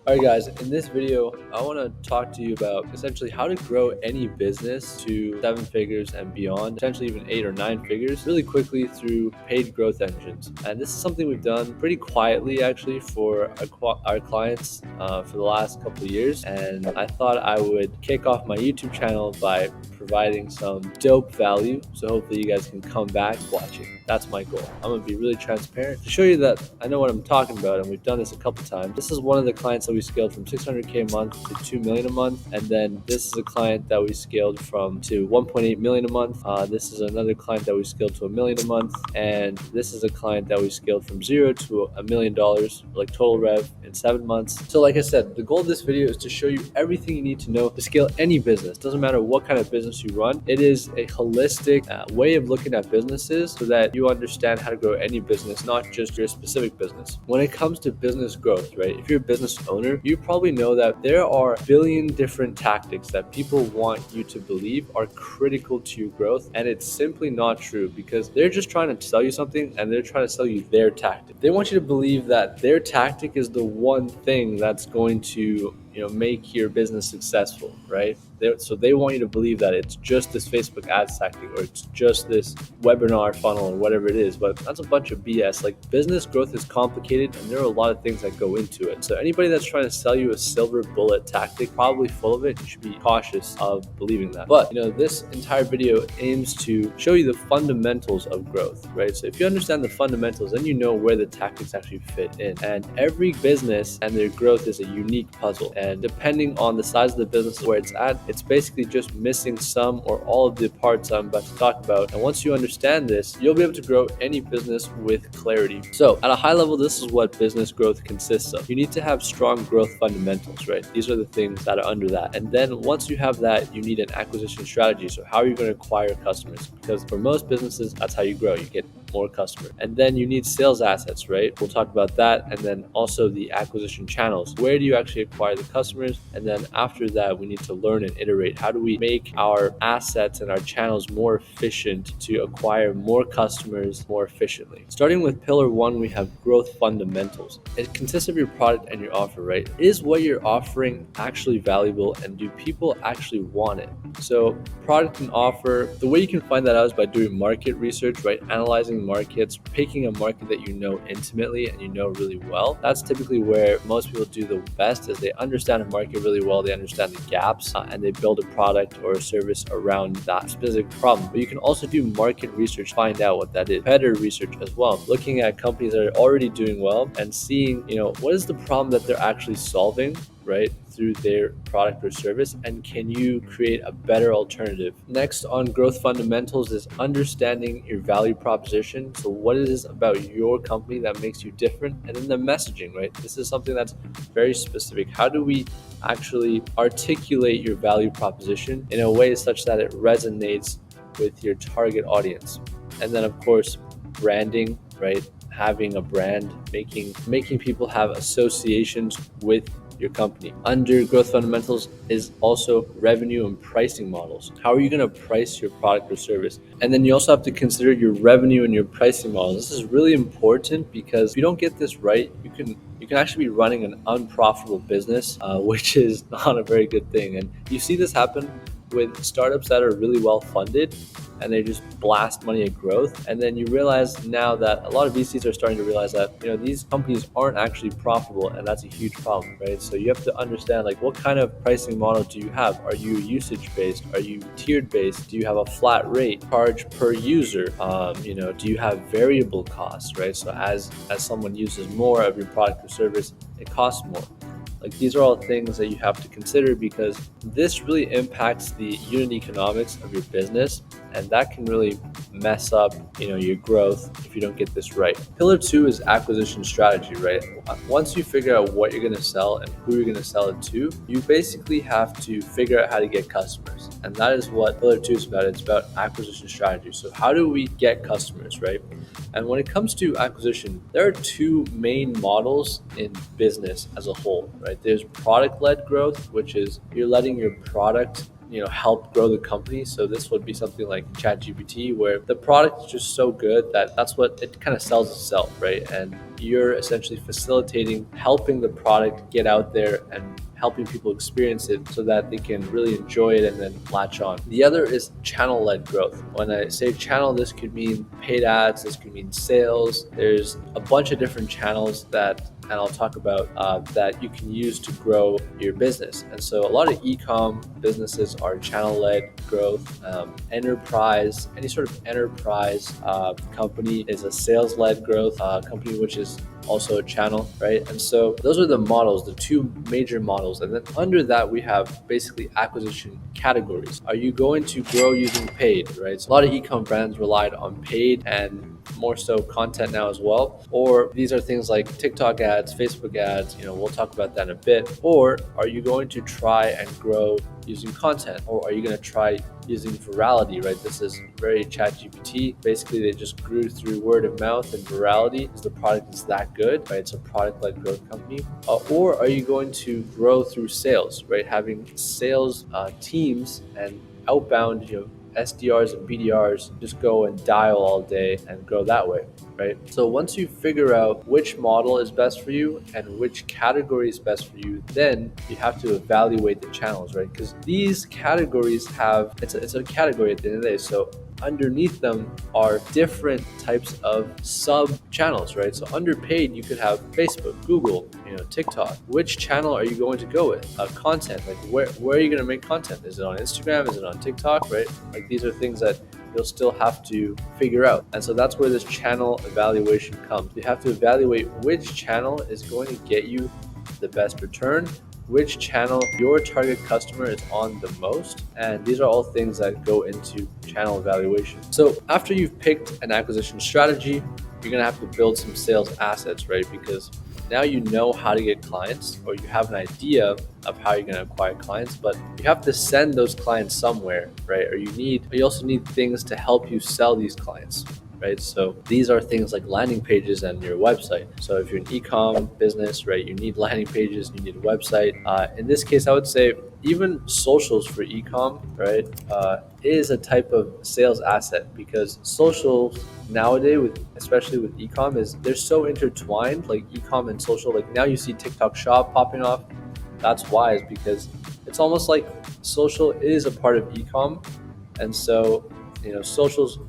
Alright guys, in this video, I want to talk to you about essentially how to grow any business to 7 figures and beyond, potentially even 8 or 9 figures, really quickly through paid growth engines. And this is something we've done pretty quietly actually for our clients for the last couple of years. And I thought I would kick off my YouTube channel by providing some dope value. So hopefully you guys can come back watching. That's my goal. I'm going to be really transparent to show you that I know what I'm talking about, and we've done this a couple times. This is one of the clients that we scaled from 600K a month to 2 million a month, and then this is a client that we scaled from to 1.8 million a month. This is another client that we scaled to 1 million a month, and this is a client that we scaled from $0 to $1 million, like total rev in 7 months. So like I said, the goal of this video is to show you everything you need to know to scale any business. Doesn't matter what kind of business you run. It is a holistic way of looking at businesses so that you understand how to grow any business, not just your specific business. When it comes to business growth, right? If you're a business owner, you probably know that there are a billion different tactics that people want you to believe are critical to your growth. And it's simply not true, because they're just trying to sell you something and they're trying to sell you their tactic. They want you to believe that their tactic is the one thing that's going to make your business successful, right? So they want you to believe that it's just this Facebook ads tactic, or it's just this webinar funnel, or whatever it is. But that's a bunch of BS. Like, business growth is complicated and there are a lot of things that go into it. So anybody that's trying to sell you a silver bullet tactic, probably full of it, you should be cautious of believing that. But this entire video aims to show you the fundamentals of growth, right? So if you understand the fundamentals, then you know where the tactics actually fit in. And every business and their growth is a unique puzzle. And depending on the size of the business where it's at, it's basically just missing some or all of the parts I'm about to talk about. And once you understand this, you'll be able to grow any business with clarity. So at a high level, this is what business growth consists of. You need to have strong growth fundamentals, right? These are the things that are under that. And then once you have that, you need an acquisition strategy. So how are you going to acquire customers? Because for most businesses, that's how you grow. You get more customers. And then you need sales assets, right? We'll talk about that. And then also the acquisition channels. Where do you actually acquire the customers? And then after that, we need to learn and iterate. How do we make our assets and our channels more efficient to acquire more customers more efficiently? Starting with pillar one, we have growth fundamentals. It consists of your product and your offer, right? Is what you're offering actually valuable, and do people actually want it? So product and offer, the way you can find that out is by doing market research, right? Analyzing markets, picking a market that you know intimately and you know really well. That's typically where most people do the best, is they understand a market really well, they understand the gaps, and they build a product or a service around that specific problem. But you can also do market research, find out what that is. Competitor research as well, looking at companies that are already doing well and seeing, what is the problem that they're actually solving, right, through their product or service, and can you create a better alternative? Next on growth fundamentals is understanding your value proposition. So what is it about your company that makes you different? And then the messaging, right? This is something that's very specific. How do we actually articulate your value proposition in a way such that it resonates with your target audience? And then of course, branding, right? Having a brand, making people have associations with your company. Under growth fundamentals is also revenue and pricing models. How are you going to price your product or service? And then you also have to consider your revenue and your pricing models. This is really important, because if you don't get this right, you can actually be running an unprofitable business, which is not a very good thing. And you see this happen with startups that are really well funded, and they just blast money at growth. And then you realize now that a lot of VCs are starting to realize that these companies aren't actually profitable, and that's a huge problem, right? So you have to understand, like, what kind of pricing model do you have? Are you usage based? Are you tiered based? Do you have a flat rate, charge per user? Do you have variable costs, right? So as someone uses more of your product or service, it costs more. Like, these are all things that you have to consider, because this really impacts the unit economics of your business, and that can really mess up your growth if you don't get this right. Pillar two is acquisition strategy, right? Once you figure out what you're going to sell and who you're going to sell it to, you basically have to figure out how to get customers. And that is what pillar two is about. It's about acquisition strategy. So how do we get customers, right? And when it comes to acquisition, there are two main models in business as a whole, right? There's product-led growth, which is you're letting your product help grow the company. So this would be something like ChatGPT, where the product is just so good that that's what it kind of sells itself, right? And you're essentially facilitating, helping the product get out there and helping people experience it so that they can really enjoy it and then latch on. The other is channel-led growth. When I say channel, this could mean paid ads, this could mean sales. There's a bunch of different channels that, and I'll talk about that you can use to grow your business. And so a lot of e-com businesses are channel-led growth. Enterprise, any sort of enterprise company is a sales-led growth company, which is also a channel, right? And so those are the models, the two major models. And then under that, we have basically acquisition categories. Are you going to grow using paid, right? So a lot of e-com brands relied on paid and more so content now as well. Or these are things like TikTok ads, Facebook ads, we'll talk about that in a bit. Or are you going to try and grow using content? Or are you going to try using virality, right? This is very ChatGPT. Basically, they just grew through word of mouth and virality because the product is that good, right? It's a product-led growth company. Or are you going to grow through sales, right? Having sales teams and outbound, SDRs and BDRs just go and dial all day and grow that way, right? So once you figure out which model is best for you and which category is best for you, then you have to evaluate the channels, right? Because these categories have, it's a category at the end of the day. So underneath them are different types of sub channels, right? So under paid, you could have Facebook, Google, TikTok. Which channel are you going to go with? Content, like where are you going to make content? Is it on Instagram? Is it on TikTok, right? Like these are things that you'll still have to figure out. And so that's where this channel evaluation comes. You have to evaluate which channel is going to get you the best return, which channel your target customer is on the most. And these are all things that go into channel evaluation. So after you've picked an acquisition strategy, you're gonna have to build some sales assets, right? Because now you know how to get clients, or you have an idea of how you're going to acquire clients, but you have to send those clients somewhere, right? Or you also need things to help you sell these clients, right? So these are things like landing pages and your website. So if you're an e-com business, right, you need landing pages, you need a website. In this case, I would say even socials for e-com, right, is a type of sales asset, because socials nowadays, especially with e-com, they're so intertwined, like e-com and social. Like now you see TikTok Shop popping off. That's why, is because it's almost like social is a part of e-com, and so socials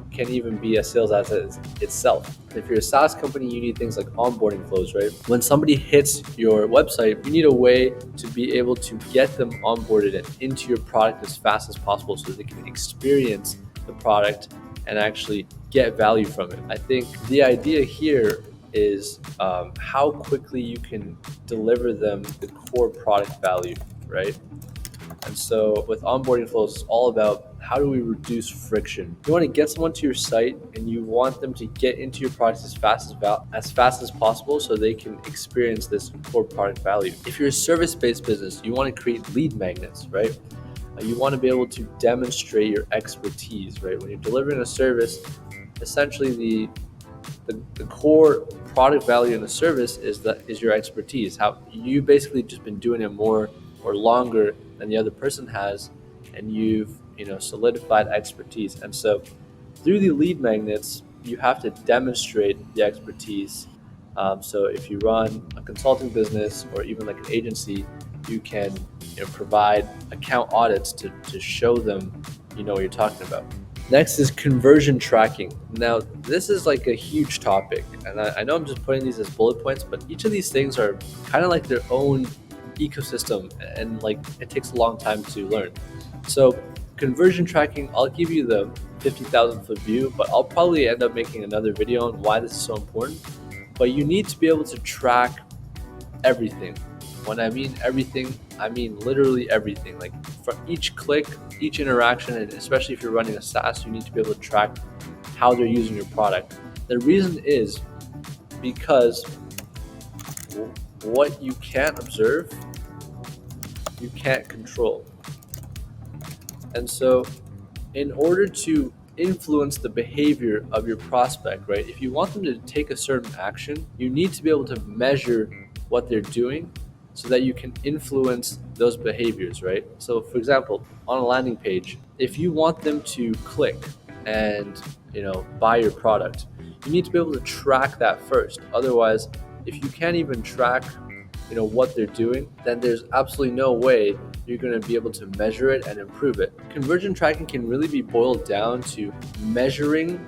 can even be a sales asset itself. If you're a SaaS company, you need things like onboarding flows, right? When somebody hits your website, you need a way to be able to get them onboarded and into your product as fast as possible so they can experience the product and actually get value from it. I think the idea here is how quickly you can deliver them the core product value, right? And so with onboarding flows, it's all about how do we reduce friction. You want to get someone to your site and you want them to get into your product as fast as possible so they can experience this core product value. If you're a service-based business, you want to create lead magnets, right? You want to be able to demonstrate your expertise, right? When you're delivering a service, essentially the core product value in the service is your expertise. How you basically just been doing it more or longer than the other person has, and you've solidified expertise. And so through the lead magnets, you have to demonstrate the expertise. So if you run a consulting business or even like an agency, you can provide account audits to show them what you're talking about. Next is conversion tracking. Now, this is like a huge topic, and I know I'm just putting these as bullet points, but each of these things are kind of like their own ecosystem, and like it takes a long time to learn. So conversion tracking, I'll give you the 50,000 foot view, but I'll probably end up making another video on why this is so important. But you need to be able to track everything. When I mean everything, I mean literally everything. Like for each click, each interaction, and especially if you're running a SaaS, you need to be able to track how they're using your product. The reason is because what you can't observe, you can't control. And so in order to influence the behavior of your prospect, right, if you want them to take a certain action, you need to be able to measure what they're doing so that you can influence those behaviors, right? So for example, on a landing page, if you want them to click and buy your product, you need to be able to track that first. Otherwise, if you can't even track what they're doing, then there's absolutely no way you're going to be able to measure it and improve it. Conversion tracking can really be boiled down to measuring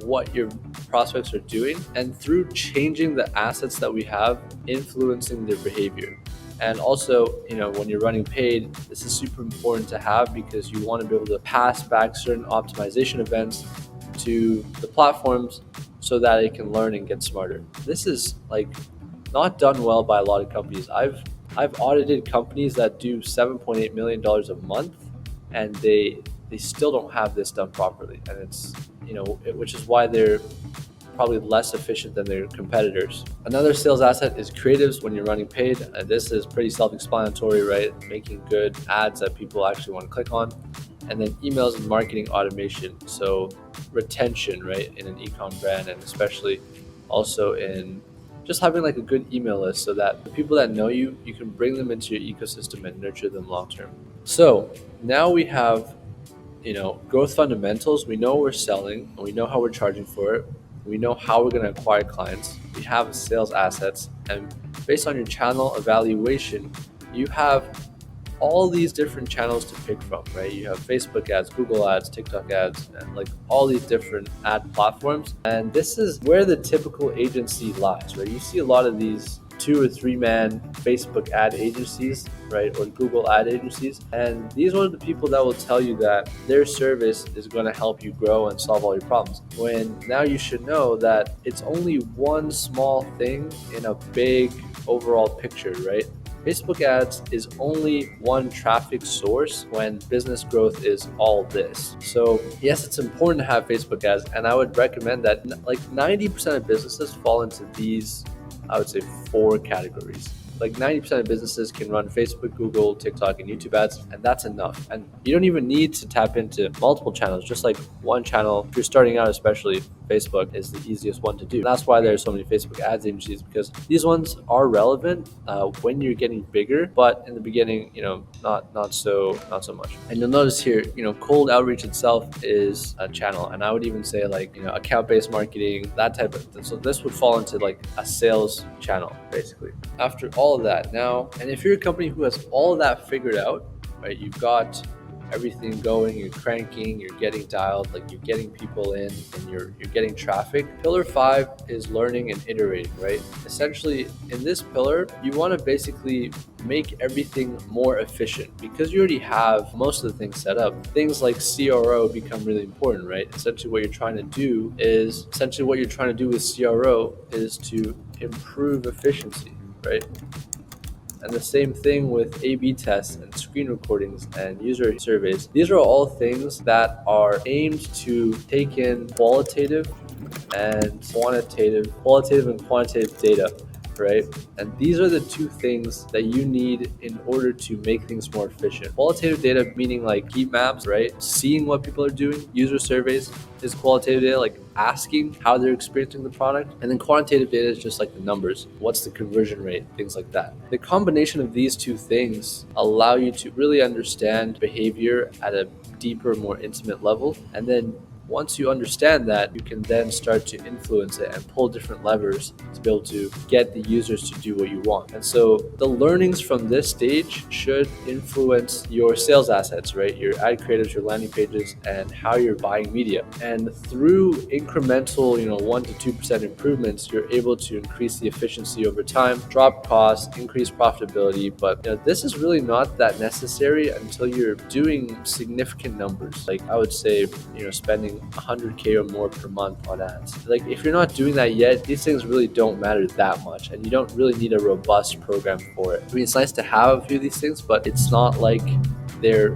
what your prospects are doing, and through changing the assets that we have, influencing their behavior. And also, when you're running paid, this is super important to have because you want to be able to pass back certain optimization events to the platforms so that it can learn and get smarter. This is not done well by a lot of companies. I've audited companies that do $7.8 million a month, and they still don't have this done properly, and it's which is why they're probably less efficient than their competitors. Another sales asset is creatives when you're running paid, and this is pretty self-explanatory, right? Making good ads that people actually want to click on. And then emails and marketing automation, so retention, right, in an e-com brand, and especially also in just having a good email list so that the people that know you can bring them into your ecosystem and nurture them long term. So now we have growth fundamentals. We know what we're selling, and we know how we're charging for it. We know how we're going to acquire clients. We have sales assets, and based on your channel evaluation, you have all these different channels to pick from, right? You have Facebook ads, Google ads, TikTok ads, and all these different ad platforms. And this is where the typical agency lies, right? You see a lot of these 2 or 3 man Facebook ad agencies, right? Or Google ad agencies. And these are the people that will tell you that their service is going to help you grow and solve all your problems. When now you should know that it's only one small thing in a big overall picture, right? Facebook ads is only one traffic source when business growth is all this. So yes, it's important to have Facebook ads, and I would recommend that 90% of businesses fall into these, I would say, 4 categories. 90% of businesses can run Facebook, Google, TikTok, and YouTube ads, and that's enough. And you don't even need to tap into multiple channels, just one channel. If you're starting out, especially, Facebook is the easiest one to do. And that's why there's so many Facebook ads agencies, because these ones are relevant when you're getting bigger, but in the beginning, not so much. And you'll notice here, cold outreach itself is a channel, and I would even say account-based marketing, that type of thing. So this would fall into a sales channel, basically. After all of that now, and if you're a company who has all of that figured out, right, you've got everything going, you're cranking, you're getting dialed, you're getting people in, and you're getting traffic. Pillar 5 is learning and iterating, right? Essentially, in this pillar, you want to basically make everything more efficient because you already have most of the things set up. Things like CRO become really important, right? Essentially, what you're trying to do with CRO is to improve efficiency, right? And the same thing with A/B tests and screen recordings and user surveys. These are all things that are aimed to take in qualitative and quantitative data, right? And these are the 2 things that you need in order to make things more efficient. Qualitative data meaning heat maps, right? Seeing what people are doing. User surveys is qualitative data, asking how they're experiencing the product. And then quantitative data is just the numbers. What's the conversion rate? Things like that. The combination of these 2 things allow you to really understand behavior at a deeper, more intimate level. And then once you understand that, you can then start to influence it and pull different levers to be able to get the users to do what you want. And so the learnings from this stage should influence your sales assets, right? Your ad creatives, your landing pages, and how you're buying media. And through incremental, 1 to 2% improvements, you're able to increase the efficiency over time, drop costs, increase profitability. But this is really not that necessary until you're doing significant numbers. I would say, spending $100K or more per month on ads. If you're not doing that yet, these things really don't matter that much, and you don't really need a robust program for it. I mean, it's nice to have a few of these things, but it's not like they're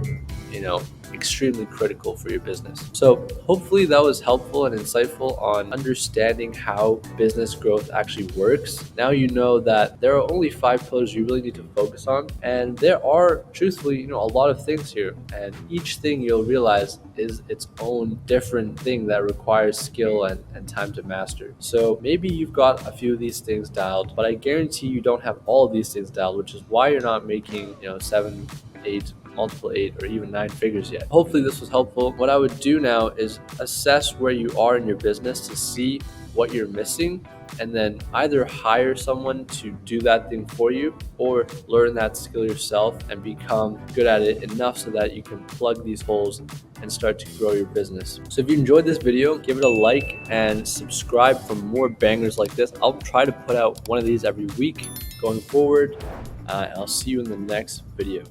extremely critical for your business. So hopefully that was helpful and insightful on understanding how business growth actually works. Now you know that there are only 5 pillars you really need to focus on, and there are truthfully, a lot of things here, and each thing you'll realize is its own different thing that requires skill and time to master. So maybe you've got a few of these things dialed, but I guarantee you don't have all of these things dialed, which is why you're not making 7, 8, multiple 8, or even 9 figures yet. Hopefully this was helpful. What I would do now is assess where you are in your business to see what you're missing, and then either hire someone to do that thing for you or learn that skill yourself and become good at it enough so that you can plug these holes and start to grow your business. So if you enjoyed this video, give it a like and subscribe for more bangers like this. I'll try to put out one of these every week going forward, and I'll see you in the next video.